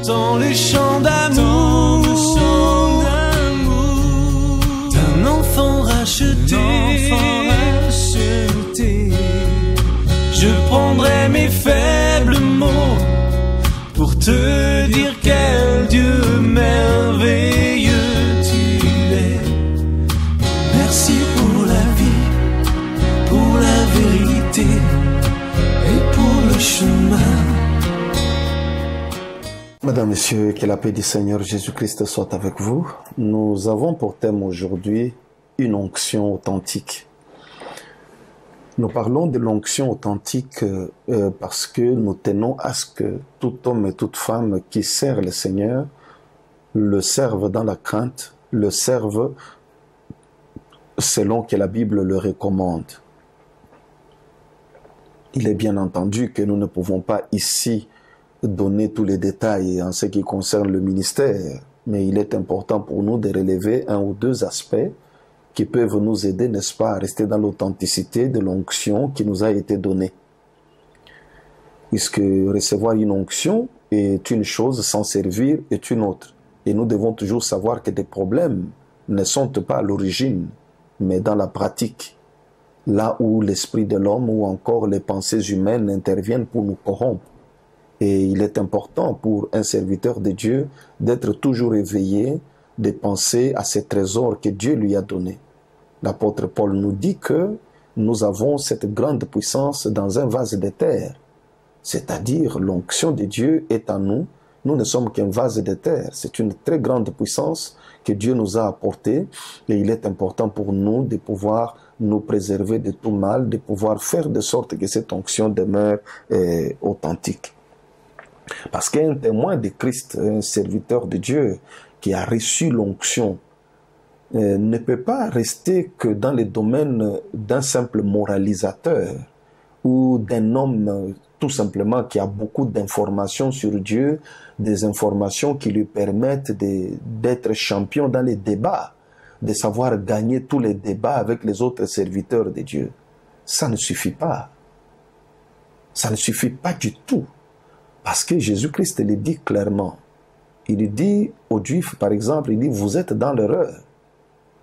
J'entends les chants d'amour d'un enfant racheté. Je prendrai mes faibles mots pour te dire quel Dieu merveilleux tu es. Merci pour la vie, pour la vérité et pour le chemin. Mesdames, Messieurs, que la paix du Seigneur Jésus-Christ soit avec vous. Nous avons pour thème aujourd'hui une onction authentique. Nous parlons de l'onction authentique parce que nous tenons à ce que tout homme et toute femme qui sert le Seigneur le servent dans la crainte, le servent selon que la Bible le recommande. Il est bien entendu que nous ne pouvons pas ici donner tous les détails en ce qui concerne le ministère, mais il est important pour nous de relever un ou deux aspects qui peuvent nous aider, n'est-ce pas, à rester dans l'authenticité de l'onction qui nous a été donnée. Puisque recevoir une onction est une chose, s'en servir est une autre. Et nous devons toujours savoir que des problèmes ne sont pas à l'origine, mais dans la pratique, là où l'esprit de l'homme ou encore les pensées humaines interviennent pour nous corrompre. Et il est important pour un serviteur de Dieu d'être toujours éveillé, de penser à ces trésors que Dieu lui a donnés. L'apôtre Paul nous dit que nous avons cette grande puissance dans un vase de terre. C'est-à-dire, l'onction de Dieu est en nous. Nous ne sommes qu'un vase de terre. C'est une très grande puissance que Dieu nous a apportée. Et il est important pour nous de pouvoir nous préserver de tout mal, de pouvoir faire de sorte que cette onction demeure authentique. Parce qu'un témoin de Christ, un serviteur de Dieu qui a reçu l'onction, ne peut pas rester que dans le domaine d'un simple moralisateur ou d'un homme tout simplement qui a beaucoup d'informations sur Dieu, des informations qui lui permettent d'être champion dans les débats, de savoir gagner tous les débats avec les autres serviteurs de Dieu. Ça ne suffit pas. Ça ne suffit pas du tout. Parce que Jésus-Christ le dit clairement. Il dit aux Juifs, par exemple, il dit, vous êtes dans l'erreur.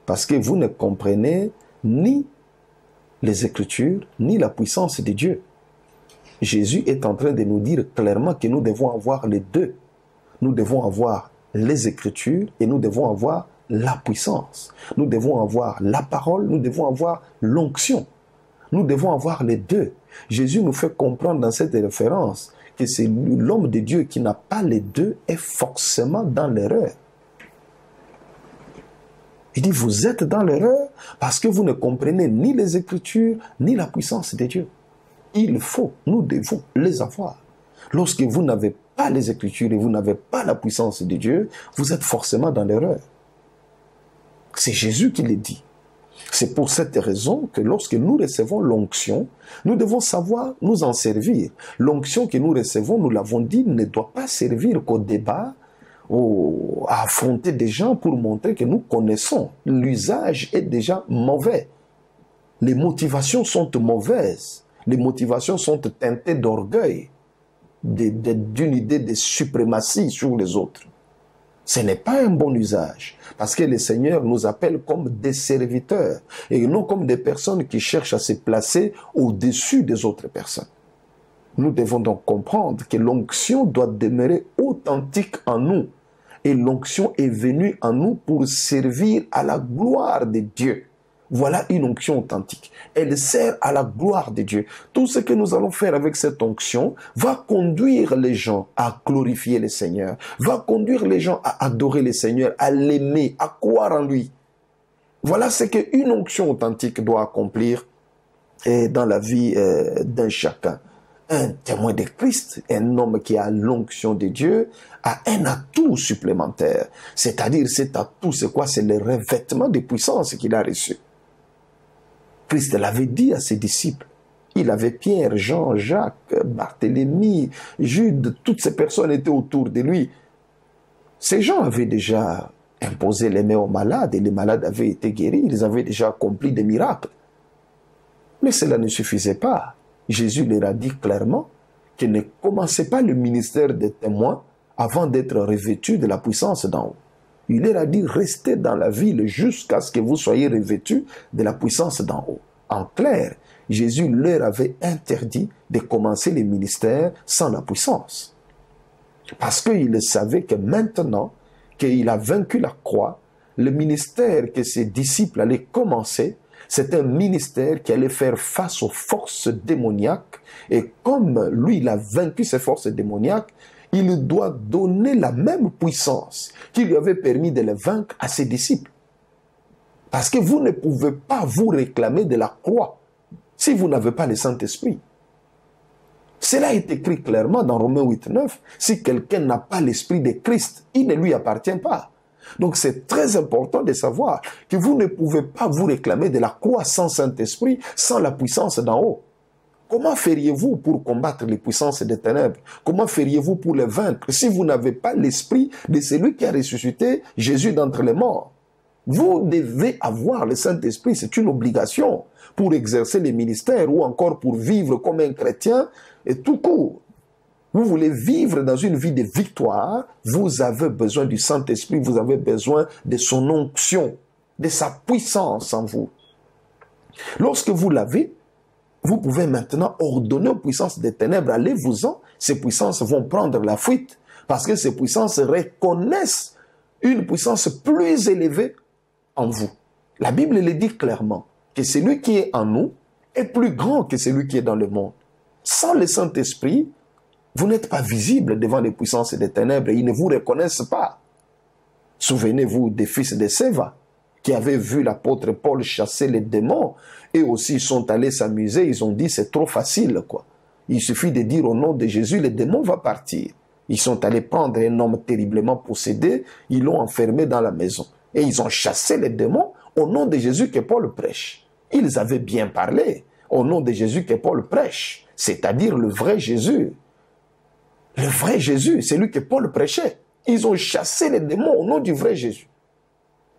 Parce que vous ne comprenez ni les Écritures, ni la puissance de Dieu. Jésus est en train de nous dire clairement que nous devons avoir les deux. Nous devons avoir les Écritures et nous devons avoir la puissance. Nous devons avoir la parole, nous devons avoir l'onction. Nous devons avoir les deux. Jésus nous fait comprendre dans cette référence que c'est l'homme de Dieu qui n'a pas les deux est forcément dans l'erreur. Il dit, vous êtes dans l'erreur parce que vous ne comprenez ni les Écritures, ni la puissance de Dieu. Il faut, nous devons les avoir. Lorsque vous n'avez pas les Écritures et vous n'avez pas la puissance de Dieu, vous êtes forcément dans l'erreur. C'est Jésus qui le dit. C'est pour cette raison que lorsque nous recevons l'onction, nous devons savoir nous en servir. L'onction que nous recevons, nous l'avons dit, ne doit pas servir qu'au débat, à affronter des gens pour montrer que nous connaissons. L'usage est déjà mauvais. Les motivations sont mauvaises. Les motivations sont teintées d'orgueil, d'une idée de suprématie sur les autres. Ce n'est pas un bon usage, parce que le Seigneur nous appelle comme des serviteurs et non comme des personnes qui cherchent à se placer au-dessus des autres personnes. Nous devons donc comprendre que l'onction doit demeurer authentique en nous. Et l'onction est venue en nous pour servir à la gloire de Dieu. Voilà une onction authentique. Elle sert à la gloire de Dieu. Tout ce que nous allons faire avec cette onction va conduire les gens à glorifier le Seigneur, va conduire les gens à adorer le Seigneur, à l'aimer, à croire en lui. Voilà ce qu'une onction authentique doit accomplir dans la vie d'un chacun. Un témoin de Christ, un homme qui a l'onction de Dieu, a un atout supplémentaire. C'est-à-dire, cet atout, c'est quoi? C'est le revêtement de puissance qu'il a reçu. Christ l'avait dit à ses disciples. Il avait Pierre, Jean, Jacques, Barthélemy, Jude, toutes ces personnes étaient autour de lui. Ces gens avaient déjà imposé les mains aux malades et les malades avaient été guéris. Ils avaient déjà accompli des miracles. Mais cela ne suffisait pas. Jésus leur a dit clairement qu'il ne commençait pas le ministère des témoins avant d'être revêtus de la puissance d'en haut. Il leur a dit, restez dans la ville jusqu'à ce que vous soyez revêtus de la puissance d'en haut. En clair, Jésus leur avait interdit de commencer les ministères sans la puissance. Parce qu'il savait que maintenant qu'il a vaincu la croix, le ministère que ses disciples allaient commencer, c'est un ministère qui allait faire face aux forces démoniaques. Et comme lui, il a vaincu ces forces démoniaques, il doit donner la même puissance qui lui avait permis de les vaincre à ses disciples. Parce que vous ne pouvez pas vous réclamer de la croix si vous n'avez pas le Saint-Esprit. Cela est écrit clairement dans Romains 8:9. Si quelqu'un n'a pas l'Esprit de Christ, il ne lui appartient pas. Donc c'est très important de savoir que vous ne pouvez pas vous réclamer de la croix sans Saint-Esprit, sans la puissance d'en haut. Comment feriez-vous pour combattre les puissances des ténèbres? Comment feriez-vous pour les vaincre si vous n'avez pas l'esprit de celui qui a ressuscité Jésus d'entre les morts? Vous devez avoir le Saint-Esprit, c'est une obligation pour exercer les ministères ou encore pour vivre comme un chrétien et tout court. Vous voulez vivre dans une vie de victoire, vous avez besoin du Saint-Esprit, vous avez besoin de son onction, de sa puissance en vous. Lorsque vous l'avez, vous pouvez maintenant ordonner aux puissances des ténèbres, allez-vous-en, ces puissances vont prendre la fuite, parce que ces puissances reconnaissent une puissance plus élevée en vous. La Bible le dit clairement, que celui qui est en nous est plus grand que celui qui est dans le monde. Sans le Saint-Esprit, vous n'êtes pas visible devant les puissances des ténèbres, ils ne vous reconnaissent pas. Souvenez-vous des fils de Séva, qui avaient vu l'apôtre Paul chasser les démons, et aussi sont allés s'amuser, ils ont dit c'est trop facile, quoi. Il suffit de dire au nom de Jésus, le démon va partir. Ils sont allés prendre un homme terriblement possédé, ils l'ont enfermé dans la maison. Et ils ont chassé les démons au nom de Jésus que Paul prêche. Ils avaient bien parlé au nom de Jésus que Paul prêche, c'est-à-dire le vrai Jésus. Le vrai Jésus, c'est lui que Paul prêchait. Ils ont chassé les démons au nom du vrai Jésus.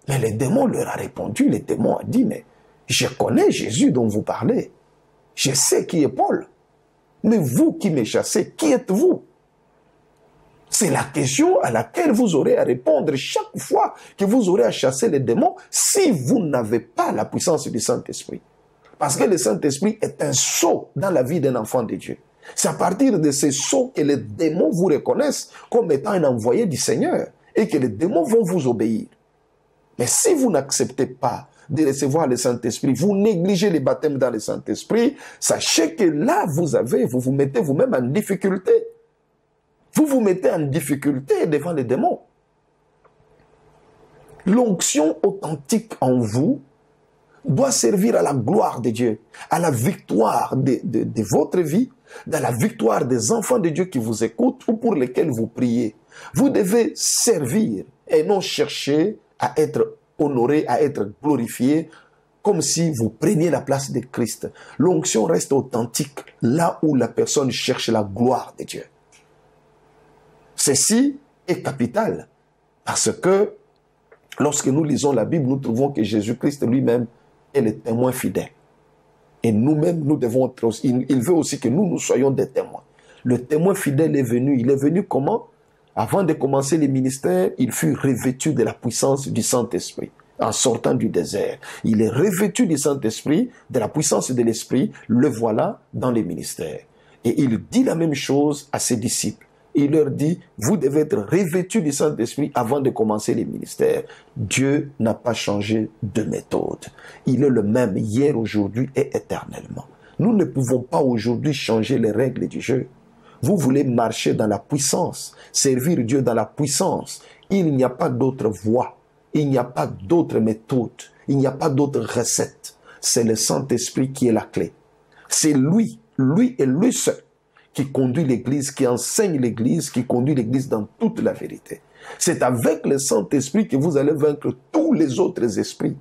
Mais les démons leur a répondu, les démons ont dit, mais je connais Jésus dont vous parlez. Je sais qui est Paul. Mais vous qui me chassez, qui êtes-vous? C'est la question à laquelle vous aurez à répondre chaque fois que vous aurez à chasser les démons si vous n'avez pas la puissance du Saint-Esprit. Parce que le Saint-Esprit est un sceau dans la vie d'un enfant de Dieu. C'est à partir de ces sceaux que les démons vous reconnaissent comme étant un envoyé du Seigneur et que les démons vont vous obéir. Mais si vous n'acceptez pas de recevoir le Saint-Esprit, vous négligez les baptêmes dans le Saint-Esprit, sachez que là, vous vous mettez vous-même en difficulté. Vous vous mettez en difficulté devant les démons. L'onction authentique en vous doit servir à la gloire de Dieu, à la victoire de votre vie, à la victoire des enfants de Dieu qui vous écoutent ou pour lesquels vous priez. Vous devez servir et non chercher à être honoré, à être glorifié, comme si vous preniez la place de Christ. L'onction reste authentique là où la personne cherche la gloire de Dieu. Ceci est capital, parce que lorsque nous lisons la Bible, nous trouvons que Jésus-Christ lui-même est le témoin fidèle. Et nous-mêmes, nous devons être aussi, il veut aussi que nous soyons des témoins. Le témoin fidèle est venu. Il est venu comment? Avant de commencer les ministères, il fut revêtu de la puissance du Saint-Esprit. En sortant du désert, il est revêtu du Saint-Esprit, de la puissance de l'Esprit. Le voilà dans les ministères. Et il dit la même chose à ses disciples. Il leur dit, vous devez être revêtus du Saint-Esprit avant de commencer les ministères. Dieu n'a pas changé de méthode. Il est le même hier, aujourd'hui et éternellement. Nous ne pouvons pas aujourd'hui changer les règles du jeu. Vous voulez marcher dans la puissance, servir Dieu dans la puissance. Il n'y a pas d'autre voie. Il n'y a pas d'autre méthode. Il n'y a pas d'autre recette. C'est le Saint-Esprit qui est la clé. C'est lui et lui seul, qui conduit l'Église, qui enseigne l'Église, qui conduit l'Église dans toute la vérité. C'est avec le Saint-Esprit que vous allez vaincre tous les autres esprits.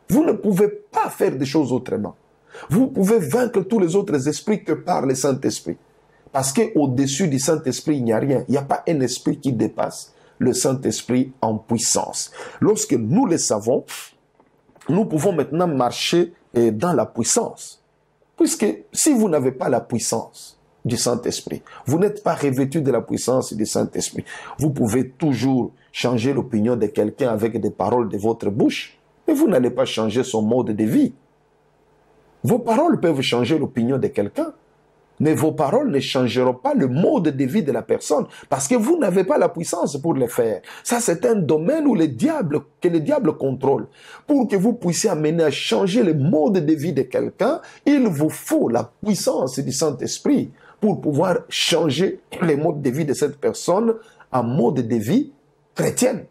Vous ne pouvez pas faire des choses autrement. Vous pouvez vaincre tous les autres esprits que par le Saint-Esprit. Parce qu'au-dessus du Saint-Esprit, il n'y a rien. Il n'y a pas un esprit qui dépasse le Saint-Esprit en puissance. Lorsque nous le savons, nous pouvons maintenant marcher dans la puissance. Puisque si vous n'avez pas la puissance, du Saint-Esprit. Vous n'êtes pas revêtu de la puissance du Saint-Esprit. Vous pouvez toujours changer l'opinion de quelqu'un avec des paroles de votre bouche, mais vous n'allez pas changer son mode de vie. Vos paroles peuvent changer l'opinion de quelqu'un, mais vos paroles ne changeront pas le mode de vie de la personne, parce que vous n'avez pas la puissance pour le faire. Ça, c'est un domaine où le diable contrôle. Pour que vous puissiez amener à changer le mode de vie de quelqu'un, il vous faut la puissance du Saint-Esprit pour pouvoir changer le mode de vie de cette personne en mode de vie chrétienne.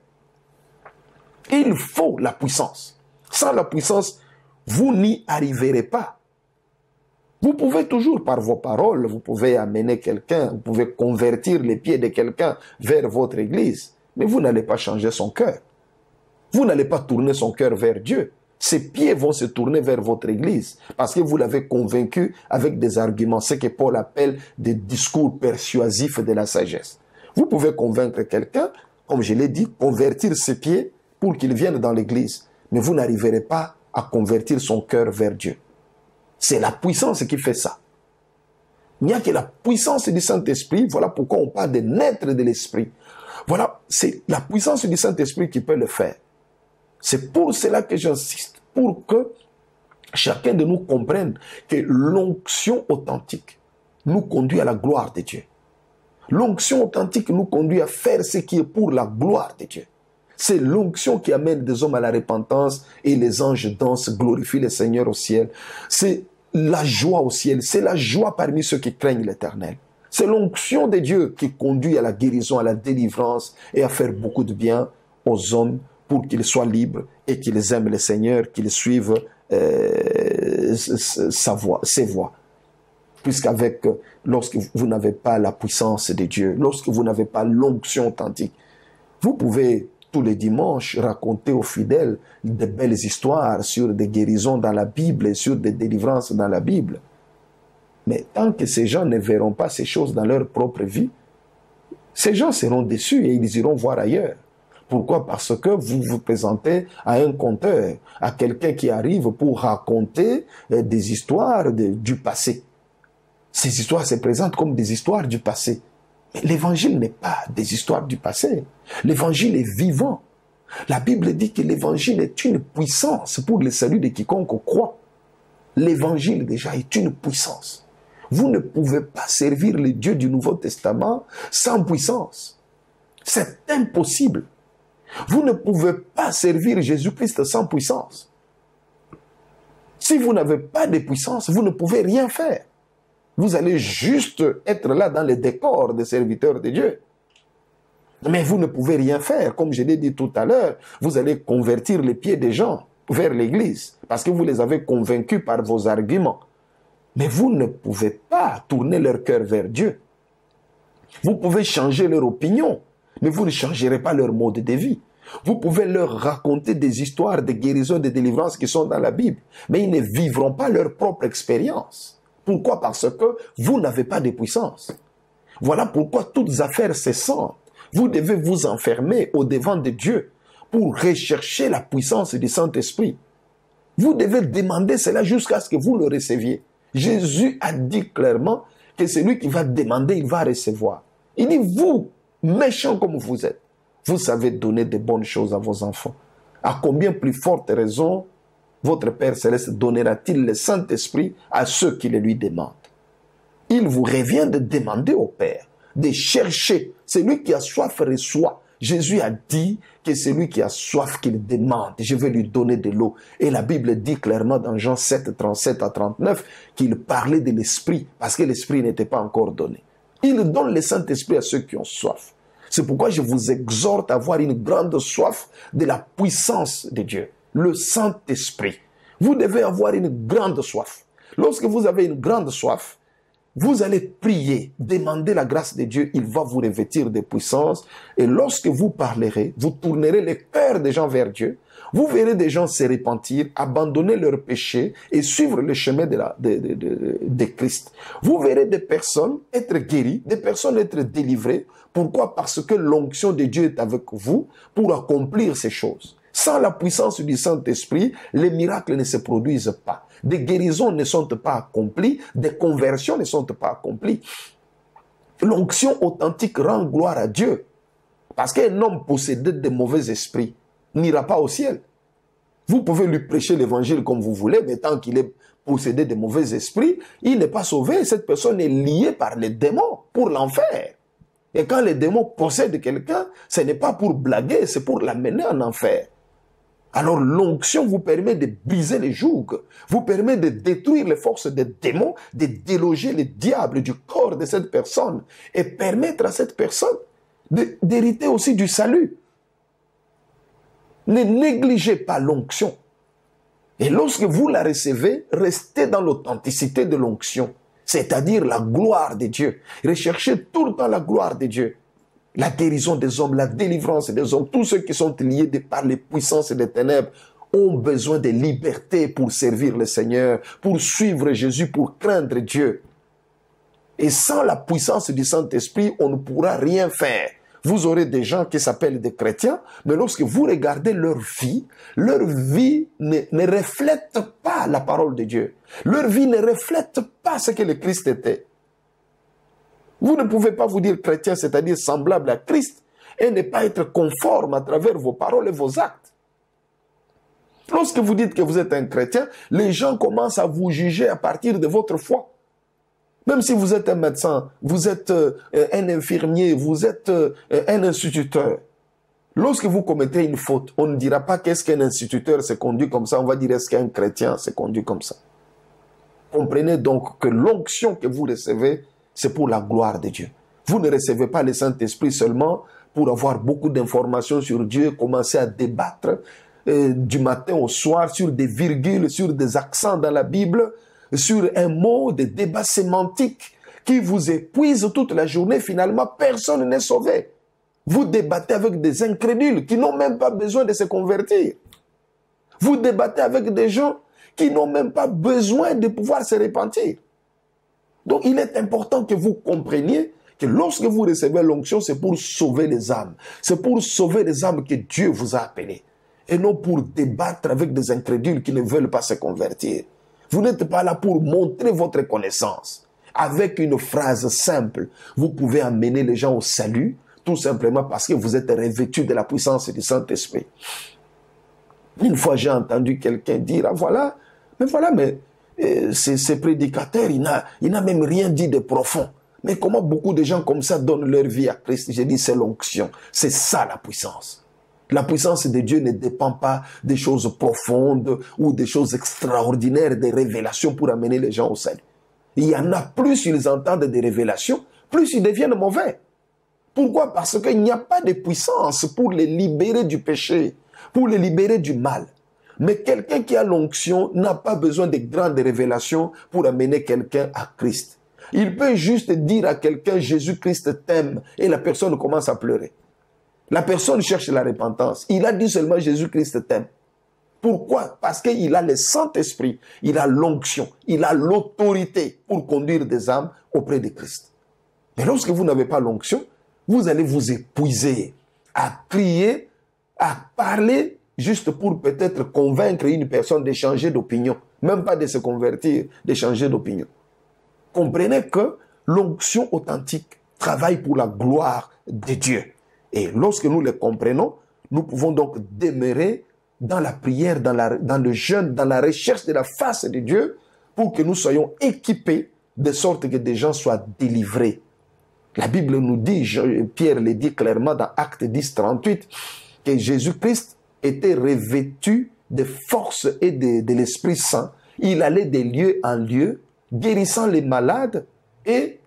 Il faut la puissance. Sans la puissance, vous n'y arriverez pas. Vous pouvez toujours, par vos paroles, vous pouvez amener quelqu'un, vous pouvez convertir les pieds de quelqu'un vers votre église, mais vous n'allez pas changer son cœur. Vous n'allez pas tourner son cœur vers Dieu. Ses pieds vont se tourner vers votre église, parce que vous l'avez convaincu avec des arguments, ce que Paul appelle des discours persuasifs de la sagesse. Vous pouvez convaincre quelqu'un, comme je l'ai dit, convertir ses pieds pour qu'il vienne dans l'église, mais vous n'arriverez pas à convertir son cœur vers Dieu. C'est la puissance qui fait ça. Il n'y a que la puissance du Saint-Esprit. Voilà pourquoi on parle de naître de l'Esprit. Voilà, c'est la puissance du Saint-Esprit qui peut le faire. C'est pour cela que j'insiste, pour que chacun de nous comprenne que l'onction authentique nous conduit à la gloire de Dieu. L'onction authentique nous conduit à faire ce qui est pour la gloire de Dieu. C'est l'onction qui amène des hommes à la repentance et les anges dansent, glorifient le Seigneur au ciel. C'est la joie au ciel, c'est la joie parmi ceux qui craignent l'Éternel. C'est l'onction de Dieu qui conduit à la guérison, à la délivrance et à faire beaucoup de bien aux hommes pour qu'ils soient libres et qu'ils aiment le Seigneur, qu'ils suivent ses voies. Lorsque vous n'avez pas la puissance de Dieu, lorsque vous n'avez pas l'onction authentique, vous pouvez tous les dimanches raconter aux fidèles de belles histoires sur des guérisons dans la Bible et sur des délivrances dans la Bible. Mais tant que ces gens ne verront pas ces choses dans leur propre vie, ces gens seront déçus et ils iront voir ailleurs. Pourquoi? Parce que vous vous présentez à un conteur, à quelqu'un qui arrive pour raconter des histoires du passé. Ces histoires se présentent comme des histoires du passé. Mais l'évangile n'est pas des histoires du passé. L'évangile est vivant. La Bible dit que l'évangile est une puissance pour le salut de quiconque croit. L'évangile déjà est une puissance. Vous ne pouvez pas servir le Dieu du Nouveau Testament sans puissance. C'est impossible. Vous ne pouvez pas servir Jésus-Christ sans puissance. Si vous n'avez pas de puissance, vous ne pouvez rien faire. Vous allez juste être là dans le décor des serviteurs de Dieu. Mais vous ne pouvez rien faire. Comme je l'ai dit tout à l'heure, vous allez convertir les pieds des gens vers l'église parce que vous les avez convaincus par vos arguments. Mais vous ne pouvez pas tourner leur cœur vers Dieu. Vous pouvez changer leur opinion, mais vous ne changerez pas leur mode de vie. Vous pouvez leur raconter des histoires de guérison et de délivrance qui sont dans la Bible, mais ils ne vivront pas leur propre expérience. Pourquoi? Parce que vous n'avez pas de puissance. Voilà pourquoi toutes affaires cessantes, vous devez vous enfermer au devant de Dieu pour rechercher la puissance du Saint-Esprit. Vous devez demander cela jusqu'à ce que vous le receviez. Jésus a dit clairement que celui qui va demander, il va recevoir. Il dit, vous, méchants comme vous êtes, vous savez donner de bonnes choses à vos enfants. À combien plus forte raison votre Père Céleste donnera-t-il le Saint-Esprit à ceux qui le lui demandent? Il vous revient de demander au Père, de chercher. Celui qui a soif reçoit. Jésus a dit que celui qui a soif qu'il demande, je vais lui donner de l'eau. Et la Bible dit clairement dans Jean 7, 37 à 39, qu'il parlait de l'Esprit, parce que l'Esprit n'était pas encore donné. Il donne le Saint-Esprit à ceux qui ont soif. C'est pourquoi je vous exhorte à avoir une grande soif de la puissance de Dieu. Le Saint-Esprit. Vous devez avoir une grande soif. Lorsque vous avez une grande soif, vous allez prier, demander la grâce de Dieu, il va vous revêtir de puissance. Et lorsque vous parlerez, vous tournerez le cœur des gens vers Dieu. Vous verrez des gens se repentir, abandonner leurs péchés et suivre le chemin de Christ. Vous verrez des personnes être guéries, des personnes être délivrées. Pourquoi? Parce que l'onction de Dieu est avec vous pour accomplir ces choses. Sans la puissance du Saint-Esprit, les miracles ne se produisent pas. Des guérisons ne sont pas accomplies, des conversions ne sont pas accomplies. L'onction authentique rend gloire à Dieu. Parce qu'un homme possédé de mauvais esprits n'ira pas au ciel. Vous pouvez lui prêcher l'évangile comme vous voulez, mais tant qu'il est possédé de mauvais esprits, il n'est pas sauvé. Cette personne est liée par les démons pour l'enfer. Et quand les démons possèdent quelqu'un, ce n'est pas pour blaguer, c'est pour l'amener en enfer. Alors l'onction vous permet de briser les jougs, vous permet de détruire les forces des démons, de déloger les diables du corps de cette personne et permettre à cette personne d'hériter aussi du salut. Ne négligez pas l'onction. Et lorsque vous la recevez, restez dans l'authenticité de l'onction, c'est-à-dire la gloire de Dieu. Recherchez tout le temps la gloire de Dieu. La guérison des hommes, la délivrance des hommes, tous ceux qui sont liés par les puissances des ténèbres ont besoin de liberté pour servir le Seigneur, pour suivre Jésus, pour craindre Dieu. Et sans la puissance du Saint-Esprit, on ne pourra rien faire. Vous aurez des gens qui s'appellent des chrétiens, mais lorsque vous regardez leur vie ne reflète pas la parole de Dieu. Leur vie ne reflète pas ce que le Christ était. Vous ne pouvez pas vous dire chrétien, c'est-à-dire semblable à Christ, et ne pas être conforme à travers vos paroles et vos actes. Lorsque vous dites que vous êtes un chrétien, les gens commencent à vous juger à partir de votre foi. Même si vous êtes un médecin, vous êtes un infirmier, vous êtes un instituteur. Lorsque vous commettez une faute, on ne dira pas qu'est-ce qu'un instituteur se conduit comme ça, on va dire est-ce qu'un chrétien se conduit comme ça. Comprenez donc que l'onction que vous recevez, c'est pour la gloire de Dieu. Vous ne recevez pas le Saint-Esprit seulement pour avoir beaucoup d'informations sur Dieu, commencer à débattre du matin au soir sur des virgules, sur des accents dans la Bible, sur un mot, des débats sémantiques qui vous épuisent toute la journée. Finalement, personne n'est sauvé. Vous débattez avec des incrédules qui n'ont même pas besoin de se convertir. Vous débattez avec des gens qui n'ont même pas besoin de pouvoir se repentir. Donc, il est important que vous compreniez que lorsque vous recevez l'onction, c'est pour sauver les âmes. C'est pour sauver les âmes que Dieu vous a appelées. Et non pour débattre avec des incrédules qui ne veulent pas se convertir. Vous n'êtes pas là pour montrer votre connaissance. Avec une phrase simple, vous pouvez amener les gens au salut, tout simplement parce que vous êtes revêtus de la puissance du Saint-Esprit. Une fois, j'ai entendu quelqu'un dire, ah voilà, mais ce prédicateur, il n'a même rien dit de profond. Mais comment beaucoup de gens comme ça donnent leur vie à Christ? J'ai dit, c'est l'onction. C'est ça la puissance. La puissance de Dieu ne dépend pas des choses profondes ou des choses extraordinaires, des révélations pour amener les gens au salut. Il y en a plus ils entendent des révélations, plus ils deviennent mauvais. Pourquoi? Parce qu'il n'y a pas de puissance pour les libérer du péché, pour les libérer du mal. Mais quelqu'un qui a l'onction n'a pas besoin de grandes révélations pour amener quelqu'un à Christ. Il peut juste dire à quelqu'un, Jésus-Christ t'aime, et la personne commence à pleurer. La personne cherche la repentance. Il a dit seulement Jésus-Christ t'aime. Pourquoi? Parce qu'il a le Saint-Esprit, il a l'onction, il a l'autorité pour conduire des âmes auprès de Christ. Mais lorsque vous n'avez pas l'onction, vous allez vous épuiser à crier, à parler, juste pour peut-être convaincre une personne de changer d'opinion. Même pas de se convertir, de changer d'opinion. Comprenez que l'onction authentique travaille pour la gloire de Dieu. Et lorsque nous le comprenons, nous pouvons donc demeurer dans la prière, dans le jeûne, dans la recherche de la face de Dieu, pour que nous soyons équipés de sorte que des gens soient délivrés. La Bible nous dit, Pierre le dit clairement dans Actes 10, 38, que Jésus-Christ était revêtu de force et de l'Esprit Saint. Il allait de lieu en lieu, guérissant les malades et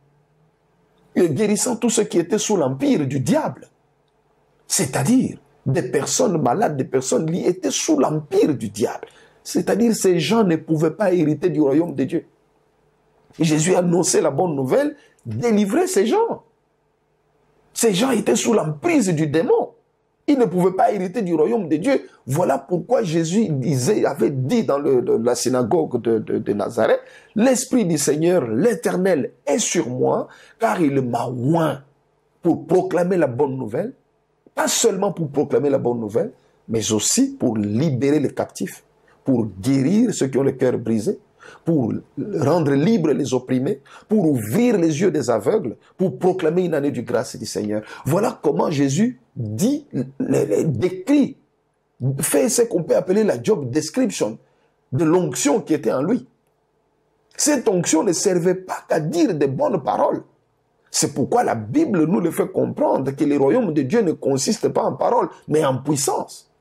guérissant tous ceux qui étaient sous l'empire du diable. C'est-à-dire, des personnes malades, des personnes liées étaient sous l'empire du diable. C'est-à-dire, ces gens ne pouvaient pas hériter du royaume de Dieu. Et Jésus a annoncé la bonne nouvelle, délivrer ces gens. Ces gens étaient sous l'emprise du démon. Ils ne pouvaient pas hériter du royaume de Dieu. Voilà pourquoi Jésus avait dit dans la synagogue de Nazareth, « L'Esprit du Seigneur, l'Éternel, est sur moi, car il m'a oint pour proclamer la bonne nouvelle. » Pas seulement pour proclamer la bonne nouvelle, mais aussi pour libérer les captifs, pour guérir ceux qui ont le cœur brisé, pour rendre libres les opprimés, pour ouvrir les yeux des aveugles, pour proclamer une année de grâce du Seigneur. Voilà comment Jésus dit, décrit, fait ce qu'on peut appeler la job description de l'onction qui était en lui. Cette onction ne servait pas qu'à dire de bonnes paroles. C'est pourquoi la Bible nous le fait comprendre que le royaume de Dieu ne consiste pas en paroles, mais en puissance.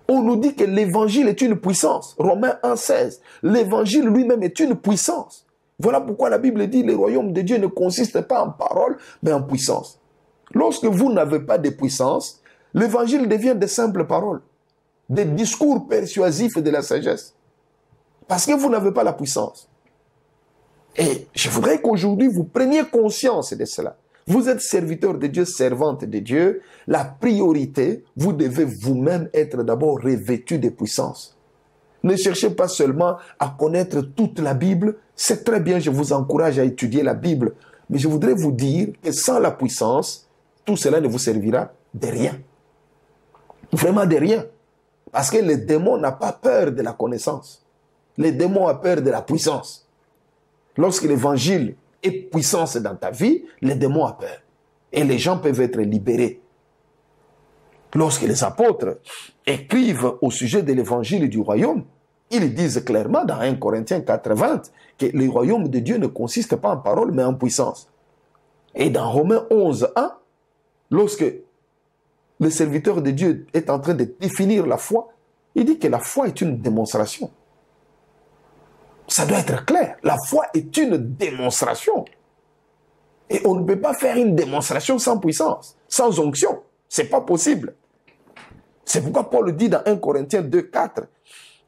On nous dit que l'évangile est une puissance. Romains 1,16. L'évangile lui-même est une puissance. Voilà pourquoi la Bible dit que le royaume de Dieu ne consiste pas en paroles, mais en puissance. Lorsque vous n'avez pas de puissance, l'évangile devient de simples paroles, des discours persuasifs de la sagesse. Parce que vous n'avez pas la puissance. Et je voudrais qu'aujourd'hui vous preniez conscience de cela. Vous êtes serviteur de Dieu, servante de Dieu. La priorité, vous devez vous-même être d'abord revêtu de puissance. Ne cherchez pas seulement à connaître toute la Bible. C'est très bien, je vous encourage à étudier la Bible. Mais je voudrais vous dire que sans la puissance, tout cela ne vous servira de rien. Vraiment de rien. Parce que le démon n'a pas peur de la connaissance. Le démon a peur de la puissance. Lorsque l'évangile est puissance dans ta vie, le démon a peur. Et les gens peuvent être libérés. Lorsque les apôtres écrivent au sujet de l'évangile du royaume, ils disent clairement dans 1 Corinthiens 4:20 que le royaume de Dieu ne consiste pas en parole, mais en puissance. Et dans Romains 11:1, lorsque le serviteur de Dieu est en train de définir la foi, il dit que la foi est une démonstration. Ça doit être clair. La foi est une démonstration. Et on ne peut pas faire une démonstration sans puissance, sans onction. C'est pas possible. C'est pourquoi Paul dit dans 1 Corinthiens 2:4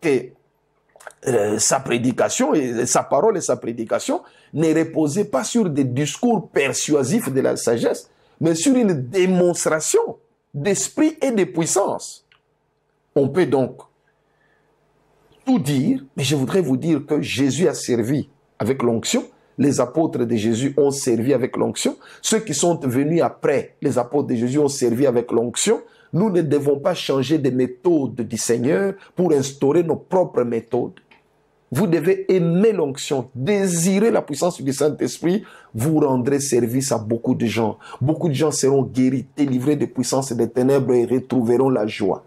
que sa prédication, et sa parole et sa prédication ne reposaient pas sur des discours persuasifs de la sagesse, mais sur une démonstration d'esprit et de puissance. On peut donc tout dire, mais je voudrais vous dire que Jésus a servi avec l'onction, les apôtres de Jésus ont servi avec l'onction, ceux qui sont venus après les apôtres de Jésus ont servi avec l'onction. Nous ne devons pas changer de méthode du Seigneur pour instaurer nos propres méthodes. Vous devez aimer l'onction, désirer la puissance du Saint-Esprit, vous rendrez service à beaucoup de gens. Beaucoup de gens seront guéris, délivrés des puissances des ténèbres et retrouveront la joie.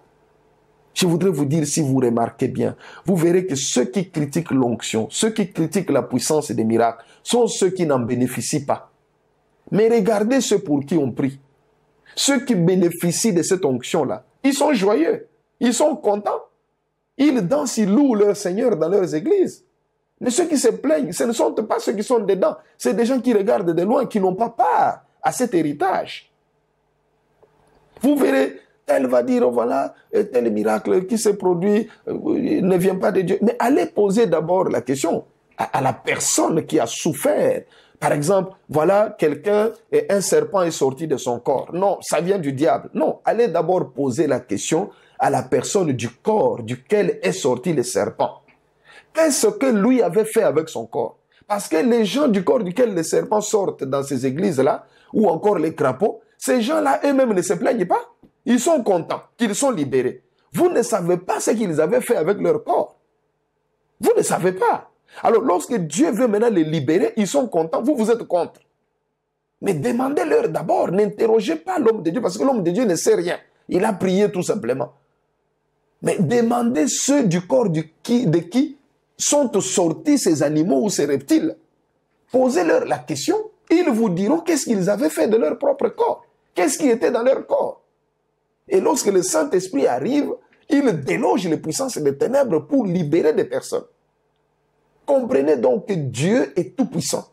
Je voudrais vous dire, si vous remarquez bien, vous verrez que ceux qui critiquent l'onction, ceux qui critiquent la puissance des miracles, sont ceux qui n'en bénéficient pas. Mais regardez ceux pour qui on prie. Ceux qui bénéficient de cette onction-là, ils sont joyeux, ils sont contents. Ils dansent, ils louent leur Seigneur dans leurs églises. Mais ceux qui se plaignent, ce ne sont pas ceux qui sont dedans. C'est des gens qui regardent de loin, qui n'ont pas part à cet héritage. Vous verrez, elle va dire, oh voilà, tel miracle qui s'est produit ne vient pas de Dieu. Mais allez poser d'abord la question à la personne qui a souffert. Par exemple, voilà, un serpent est sorti de son corps. Non, ça vient du diable. Non, allez d'abord poser la question à la personne du corps duquel est sorti le serpent. Qu'est-ce que lui avait fait avec son corps? Parce que les gens du corps duquel les serpents sortent dans ces églises-là, ou encore les crapauds, ces gens-là eux-mêmes ne se plaignent pas. Ils sont contents qu'ils sont libérés. Vous ne savez pas ce qu'ils avaient fait avec leur corps. Vous ne savez pas. Alors lorsque Dieu veut maintenant les libérer, ils sont contents, vous êtes contre. Mais demandez-leur d'abord, n'interrogez pas l'homme de Dieu, parce que l'homme de Dieu ne sait rien. Il a prié tout simplement. Mais demandez ceux du corps de qui sont sortis ces animaux ou ces reptiles. Posez-leur la question, ils vous diront qu'est-ce qu'ils avaient fait de leur propre corps. Qu'est-ce qui était dans leur corps. Et lorsque le Saint-Esprit arrive, il déloge les puissances des ténèbres pour libérer des personnes. Comprenez donc que Dieu est tout-puissant.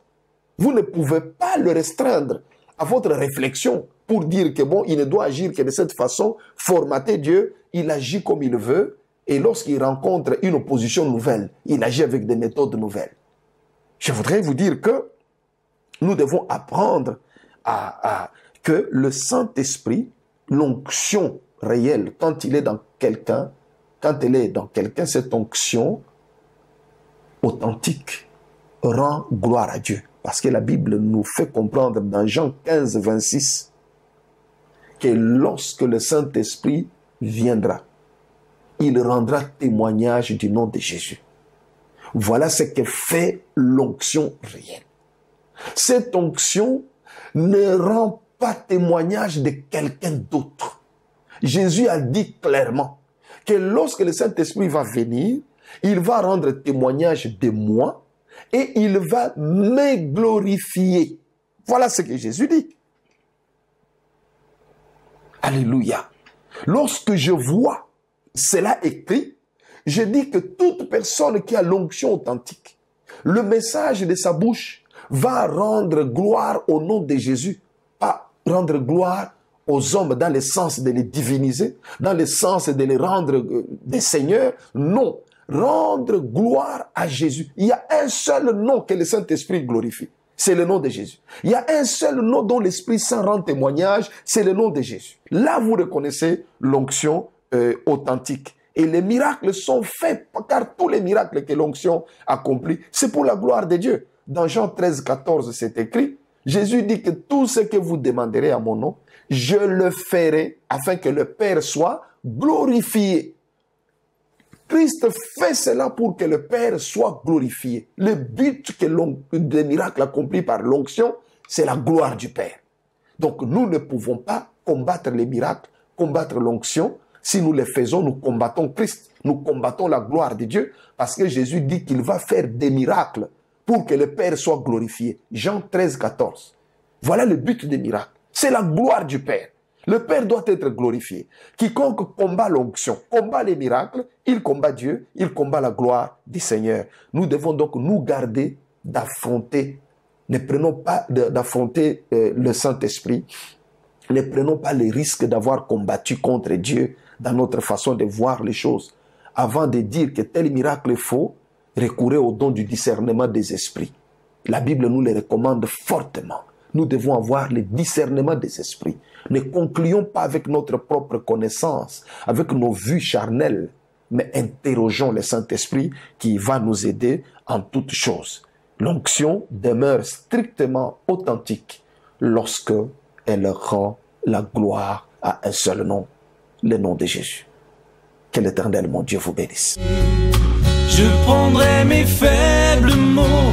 Vous ne pouvez pas le restreindre à votre réflexion pour dire que bon, il ne doit agir que de cette façon, formater Dieu, il agit comme il veut, et lorsqu'il rencontre une opposition nouvelle, il agit avec des méthodes nouvelles. Je voudrais vous dire que nous devons apprendre que le Saint-Esprit, l'onction réelle, quand il est dans quelqu'un, cette onction authentique rend gloire à Dieu. Parce que la Bible nous fait comprendre dans Jean 15, 26 que lorsque le Saint-Esprit viendra. Il rendra témoignage du nom de Jésus. Voilà ce que fait l'onction réelle. Cette onction ne rend pas témoignage de quelqu'un d'autre. Jésus a dit clairement que lorsque le Saint-Esprit va venir, il va rendre témoignage de moi et il va me glorifier. Voilà ce que Jésus dit. Alléluia. Lorsque je vois cela écrit, je dis que toute personne qui a l'onction authentique, le message de sa bouche va rendre gloire au nom de Jésus, pas rendre gloire aux hommes dans le sens de les diviniser, dans le sens de les rendre des seigneurs. Non, rendre gloire à Jésus. Il y a un seul nom que le Saint-Esprit glorifie, c'est le nom de Jésus. Il y a un seul nom dont l'Esprit Saint rend témoignage, c'est le nom de Jésus. Là, vous reconnaissez l'onction authentique. Et les miracles sont faits, car tous les miracles que l'onction accomplit, c'est pour la gloire de Dieu. Dans Jean 13, 14, c'est écrit, Jésus dit que tout ce que vous demanderez à mon nom, je le ferai afin que le Père soit glorifié. Christ fait cela pour que le Père soit glorifié. Le but des miracles accomplis par l'onction, c'est la gloire du Père. Donc nous ne pouvons pas combattre les miracles, combattre l'onction. Si nous les faisons, nous combattons Christ, nous combattons la gloire de Dieu, parce que Jésus dit qu'il va faire des miracles pour que le Père soit glorifié. Jean 13, 14. Voilà le but des miracles. C'est la gloire du Père. Le Père doit être glorifié. Quiconque combat l'onction, combat les miracles, il combat Dieu, il combat la gloire du Seigneur. Nous devons donc nous garder d'affronter. Ne prenons pas d'affronter le Saint-Esprit. Ne prenons pas les risques d'avoir combattu contre Dieu dans notre façon de voir les choses. Avant de dire que tel miracle est faux, recourez au don du discernement des esprits. La Bible nous le recommande fortement. Nous devons avoir le discernement des esprits. Ne concluons pas avec notre propre connaissance, avec nos vues charnelles, mais interrogeons le Saint-Esprit qui va nous aider en toutes choses. L'onction demeure strictement authentique lorsque elle rend la gloire à un seul nom, le nom de Jésus. Que l'Éternel, mon Dieu, vous bénisse. Je prendrai mes faibles mots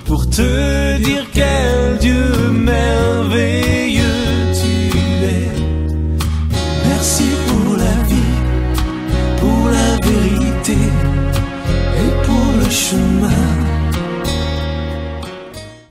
pour te dire quel Dieu merveilleux.